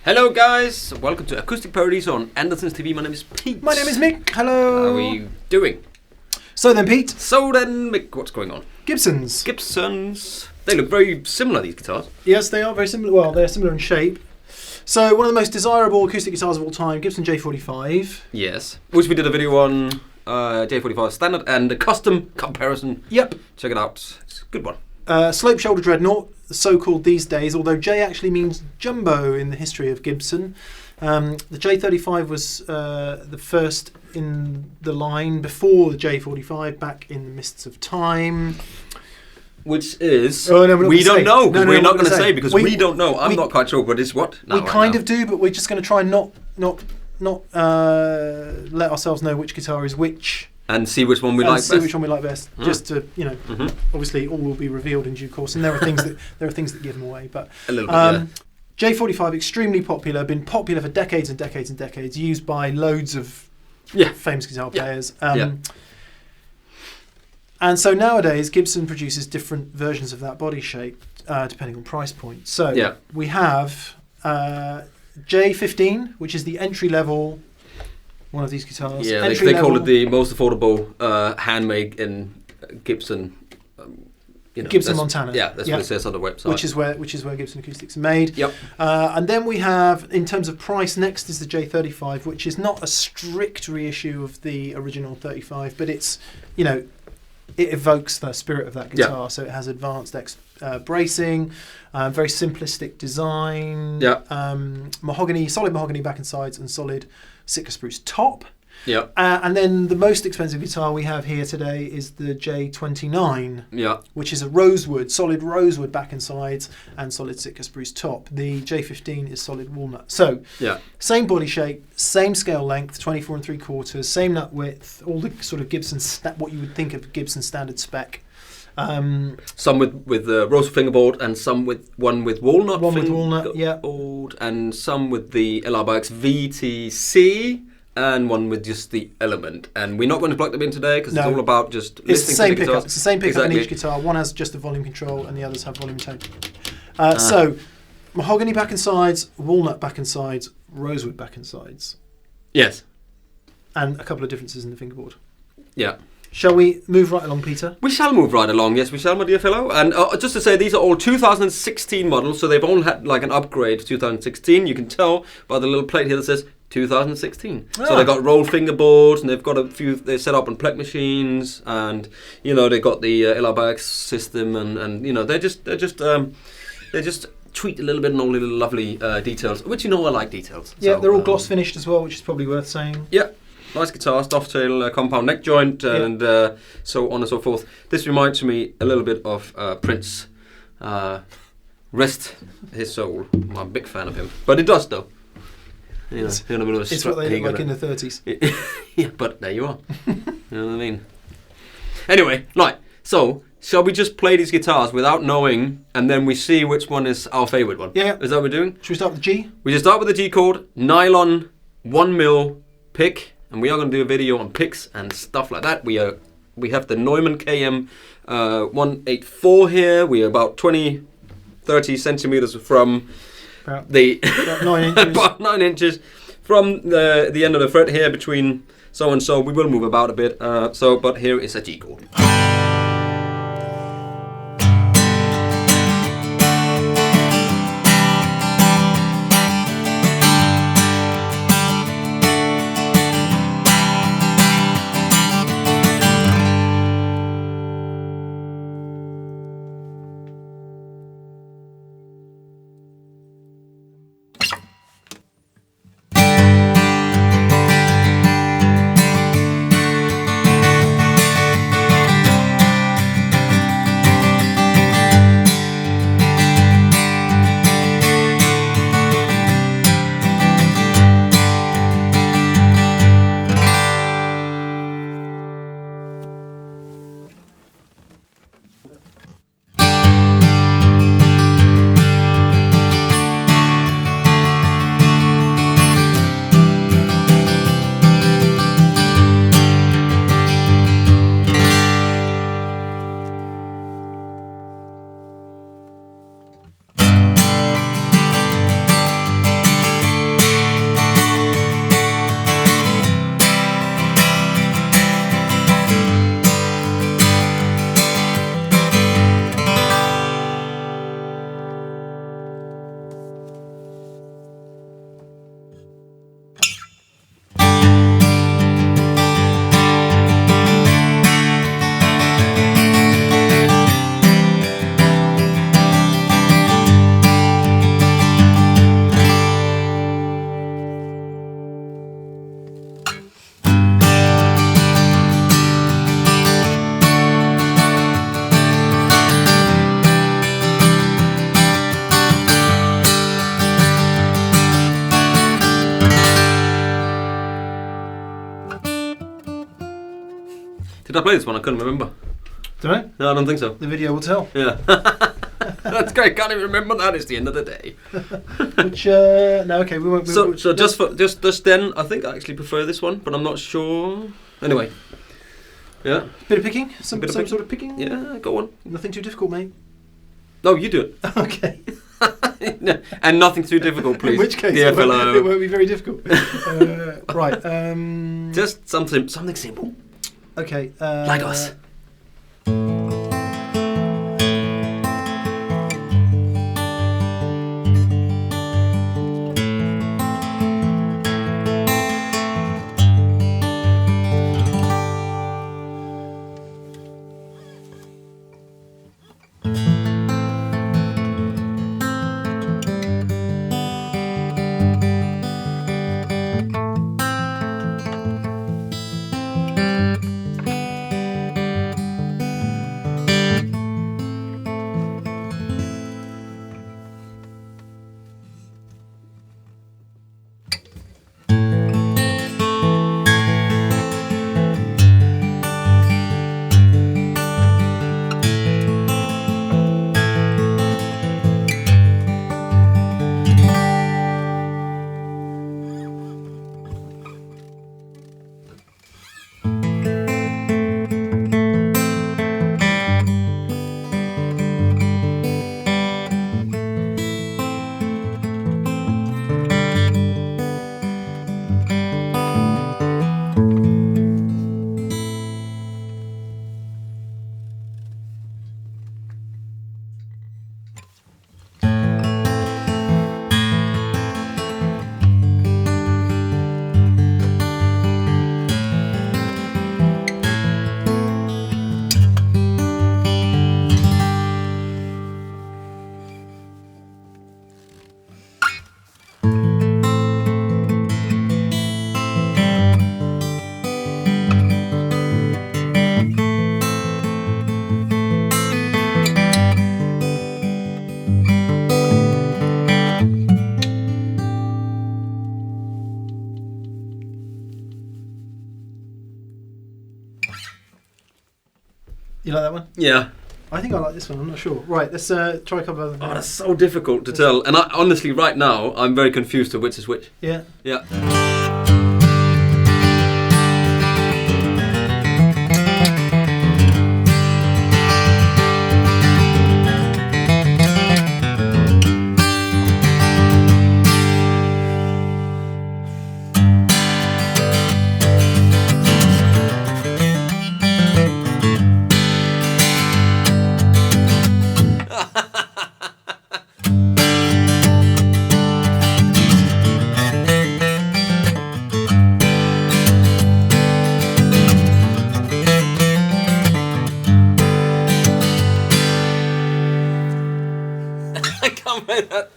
Hello guys, welcome to Acoustic Paradiso on Andertons TV. My name is Pete. My name is Mick. Hello. How are we doing? So then, Pete. So then, Mick, what's going on? Gibsons. They look very similar, these guitars. Yes, they are very similar. Well, they're similar in shape. So one of the most desirable acoustic guitars of all time, Gibson J45. Yes, which we did a video on, J45 standard and a custom comparison. Yep. Check it out. It's a good one. Slope shoulder dreadnought, so-called these days, although J actually means jumbo in the history of Gibson. The J35 was the first in the line before the J45, back in the mists of time. Which is, we don't know, because we're not going to say, because we don't know. I'm not quite sure, but it's what? We kind of do, but we're just going to try and not let ourselves know which guitar is which. And see which one we like best. Which one we like best. Just to, obviously all will be revealed in due course, and there are things that give them away. But a little bit, yeah. J45 extremely popular, been popular for decades and decades and decades, used by loads of famous guitar players. And so nowadays Gibson produces different versions of that body shape depending on price point. So we have J15, which is the entry level. One of these guitars. Yeah, they call it the most affordable handmade in Gibson. Gibson Montana. Yeah, that's what it says on the website. Which is where Gibson Acoustics are made. Yep. And then we have, in terms of price, next is the J35, which is not a strict reissue of the original 35, but it's, it evokes the spirit of that guitar. Yep. So it has advanced bracing, very simplistic design. Yep. Solid mahogany back and sides, and solid Sitka spruce top. Yeah. And then the most expensive guitar we have here today is the J29. Yeah. Which is solid rosewood back and sides, and solid Sitka spruce top. The J15 is solid walnut. So same body shape, same scale length, 24 3/4, same nut width, all the sort of Gibson what you would think of Gibson standard spec. Some with rose fingerboard, and some with walnut. One with walnut, yeah. And some with the LRBX VTC, and one with just the Element. And we're not going to plug them in today because it's all about just listening to the guitars. It's the same pickup in each guitar. One has just a volume control, and the others have volume tone. So mahogany back and sides, walnut back and sides, rosewood back and sides. Yes. And a couple of differences in the fingerboard. Yeah. Shall we move right along, Peter? We shall move right along, yes we shall, my dear fellow. And just to say, these are all 2016 models, so they've all had like an upgrade to 2016. You can tell by the little plate here that says 2016. So they've got roll fingerboards, and they've got a few, they're set up on plug machines, and they've got the LRBX system, and they just tweak a little bit on all the little lovely details, which I like details. Yeah, so, they're all gloss finished as well, which is probably worth saying. Yeah. Nice guitar, dovetail, compound neck joint, and so on and so forth. This reminds me a little bit of Prince. Rest his soul. I'm a big fan of him, but it does though. It's what they look like in the 30s. Yeah, but there you are. You know what I mean? Anyway, so shall we just play these guitars without knowing, and then we see which one is our favourite one? Yeah. Is that what we're doing? Should we start with the G? We just start with the G chord, nylon 1mm pick. And we are going to do a video on picks and stuff like that. We have the Neumann KM184 here. We are about 30 centimeters from about 9 inches. About 9 inches from the end of the fret here, between so and so. We will move about a bit. But here is a G chord. Did I play this one? I couldn't remember. Don't know. No, I don't think so. The video will tell. Yeah. That's great. Can't even remember that. It's the end of the day. Which no, okay, we won't. So just then, I think I actually prefer this one, but I'm not sure. Anyway. Yeah. Bit of picking. Some sort of picking. Yeah, go on. Nothing too difficult, mate. No, you do it. Okay. No, and nothing too difficult, please. In which case, dear it fellow. won't be very difficult. Right. Just something simple. Okay. Like us. You like that one? Yeah. I think I like this one. I'm not sure. Right, let's try a couple of other. Oh, that's so difficult to tell. And I honestly, right now, I'm very confused to which is which. Yeah. Yeah. I can't make that.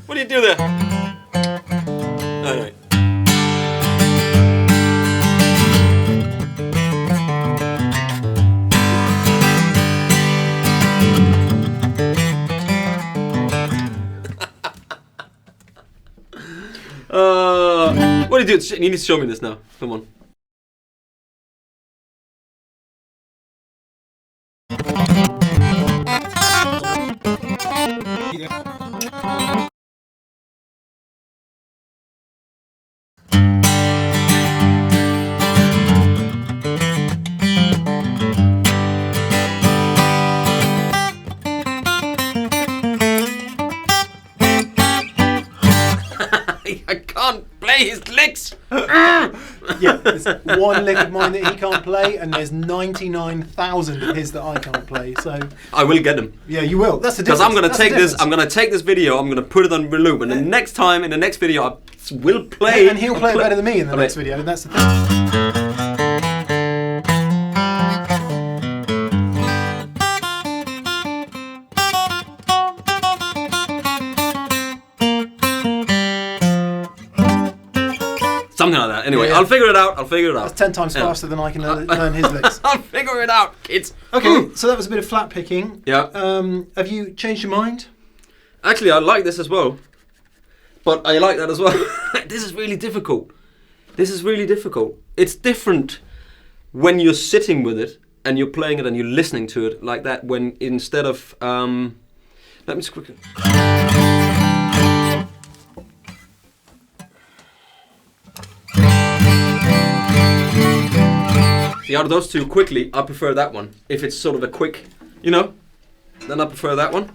What do you do there? Anyway. What do you do? You need to show me this now. Come on. there's one lick of mine that he can't play, and there's 99,000 of his that I can't play. So I will get them. Yeah, you will. That's the difference. Because I'm going to take this. I'm going to take this video. I'm going to put it on loop, and the next time in the next video, I will play. And he'll play it better than me in the next video, and that's the thing. Something like that. Anyway, I'll figure it out. That's 10 times faster than I can learn his licks. I'll figure it out, kids. Okay, so that was a bit of flat picking. Yeah. Have you changed your mind? Actually, I like this as well. But I like that as well. This is really difficult. It's different when you're sitting with it and you're playing it and you're listening to it like that. When instead of let me just quickly. See, out of those two, quickly, I prefer that one. If it's sort of a quick, then I prefer that one.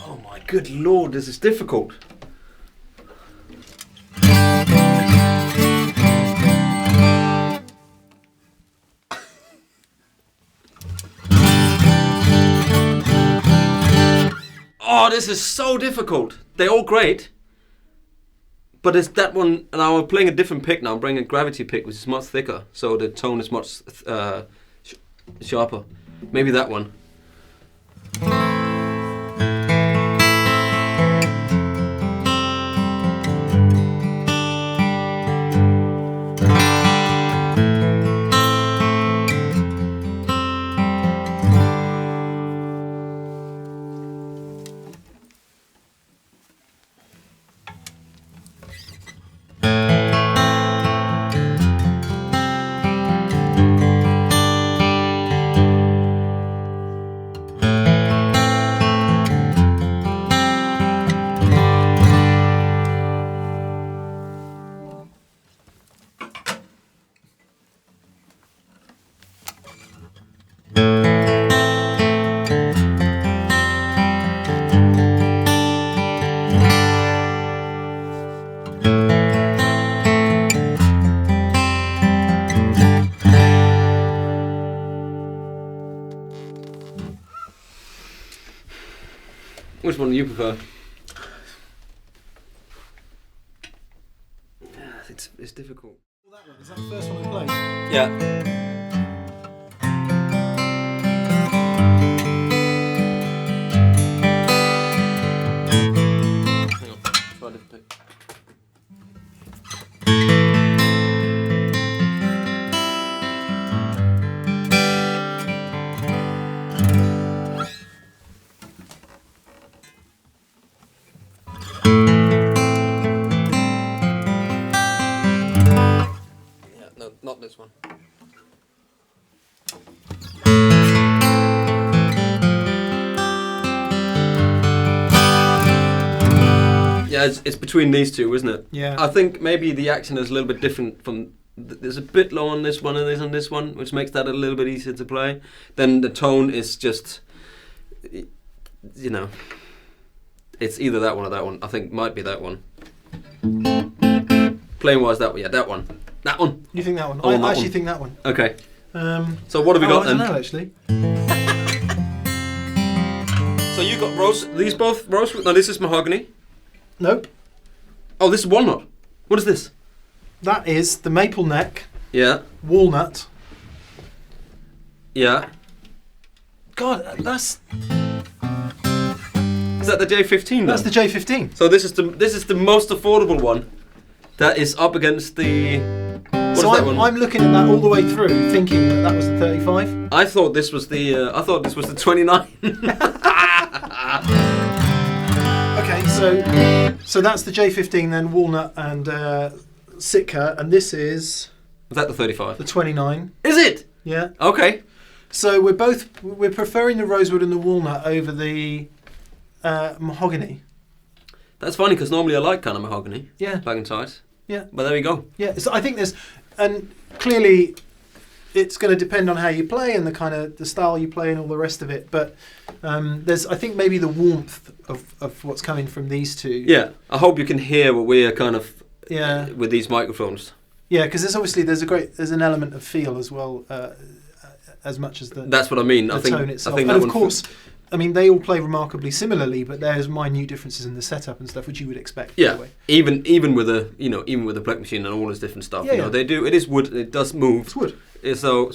Oh my good lord, this is difficult. Oh, this is so difficult. They're all great. But it's that one, and I'm playing a different pick now. I'm bringing a gravity pick, which is much thicker. So the tone is much sharper. Maybe that one. Which one do you prefer? It's difficult. That one, is that the first one we played? Yeah. Hang on, try a different pick. Not this one. Yeah, it's between these two, isn't it? Yeah. I think maybe the action is a little bit different from. There's a bit low on this one and there's on this one, which makes that a little bit easier to play. Then the tone is just, it's either that one or that one. I think might be that one. Playing wise, that one. Yeah, that one. That one. You think that one? Oh, I actually think that one. Okay. So what have we got then? I don't know actually. So you got rose. These both rose. No, this is mahogany. Nope. Oh, this is walnut. What is this? That is the maple neck. Yeah. Walnut. Yeah. God, that's. Is that the J15 then? That's the J15. So this is the most affordable one. That is up against the. So I'm looking at that all the way through, thinking that was the 35. I thought this was the 29. Okay, so that's the J15 then, walnut and Sitka, and this is. Is that the 35? The 29. Is it? Yeah. Okay. So we're preferring the rosewood and the walnut over the mahogany. That's funny because normally I like kind of mahogany. Yeah. Back inside. Yeah. But there we go. Yeah. So I think there's, and clearly, it's going to depend on how you play and the style you play and all the rest of it. But there's, I think, maybe the warmth of what's coming from these two. Yeah, I hope you can hear what we're kind of with these microphones. Yeah, because there's an element of feel as well, as much as the that's what I mean. The tone itself. I think and of course, I mean, they all play remarkably similarly, but there's minute differences in the setup and stuff which you would expect. Yeah, anyway. even with the plug machine and all this different stuff. Yeah, they do. It is wood. It does move. It's wood. So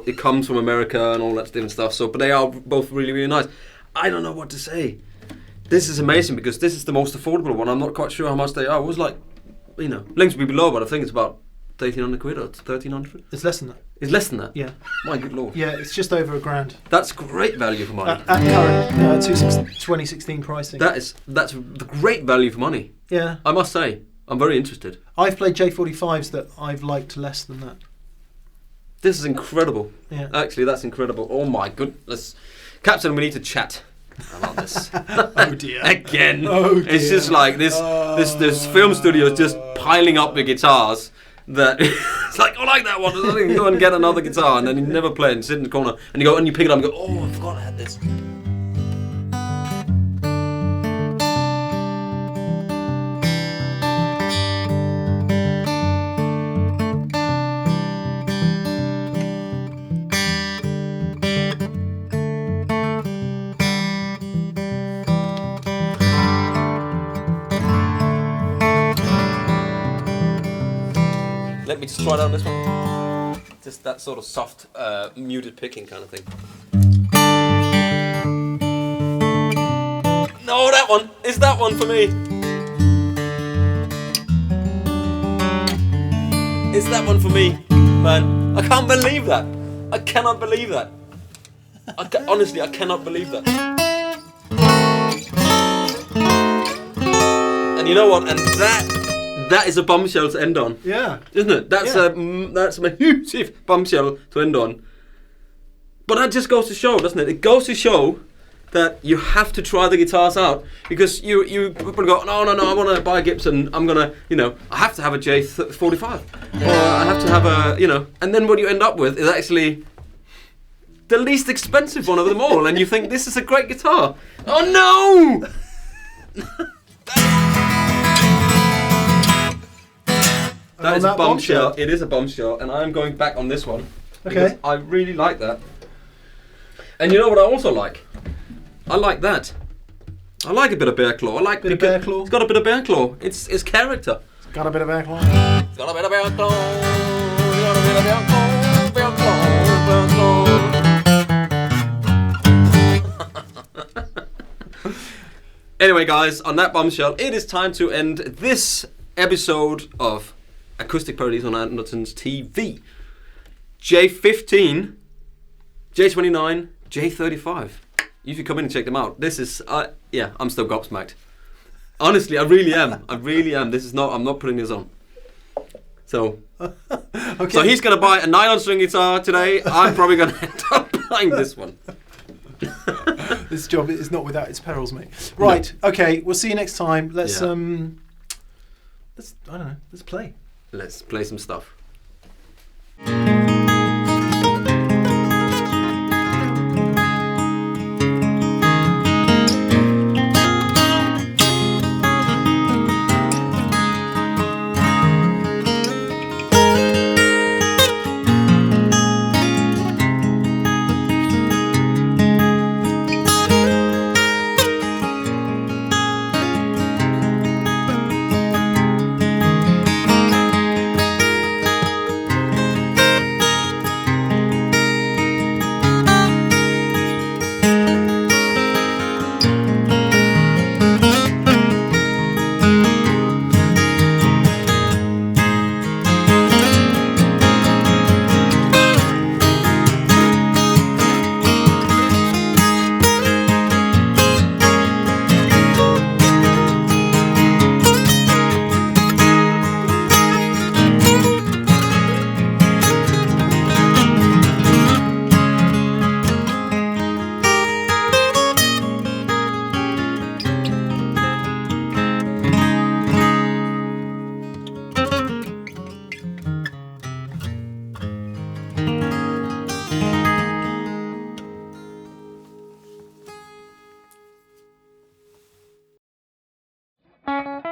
it comes from America and all that different stuff. So, but they are both really, really nice. I don't know what to say. This is amazing because this is the most affordable one. I'm not quite sure how much they are. It was like, links will be below, but I think it's about 1,300 quid or 1,300. It's less than that. It's less than that. Yeah. My good lord. Yeah, it's just over £1,000. That's great value for money. At current 2016 pricing. That's the great value for money. Yeah. I must say, I'm very interested. I've played J45s that I've liked less than that. This is incredible. Yeah. Actually, that's incredible. Oh my goodness. Captain, we need to chat about this. Oh dear. Again. Oh dear. It's just like this film studio is just piling up the guitars that it's like, I like that one. Go and get another guitar, and then you never play it and sit in the corner and you go and you pick it up and go, oh, I forgot I had this. Let me just try down this one. Just that sort of soft, muted picking kind of thing. No, that one! Is that one for me? Is that one for me? Man, I can't believe that. I cannot believe that. Honestly, I cannot believe that. And you know what? And that is a bombshell to end on. Yeah. Isn't it? That's a massive bombshell to end on. But that just goes to show, doesn't it? It goes to show that you have to try the guitars out, because you people go, no, I want to buy a Gibson. I'm gonna, I have to have a J45, or I have to have a, and then what you end up with is actually the least expensive one of them all, and you think this is a great guitar. Oh no! That is a bombshell. It is a bombshell, and I'm going back on this one. Because I really like that. And you know what I also like? I like that. I like a bit of bear claw. I like bit of bear claw. It's got a bit of bear claw. It's character. It's got a bit of bear claw. It's got a bit of bear claw. It's got a bit of bear claw. Bear claw. Anyway, guys, on that bombshell, it is time to end this episode of Acoustic Paradiso on Andertons TV. J15, J29, J35. You should come in and check them out. This is, I'm still gobsmacked. Honestly, I really am. I'm not putting this on. So, so he's going to buy a nylon string guitar today. I'm probably going to end up buying this one. This job is not without its perils, mate. Right, okay, we'll see you next time. Let's play. Let's play some stuff. Bye.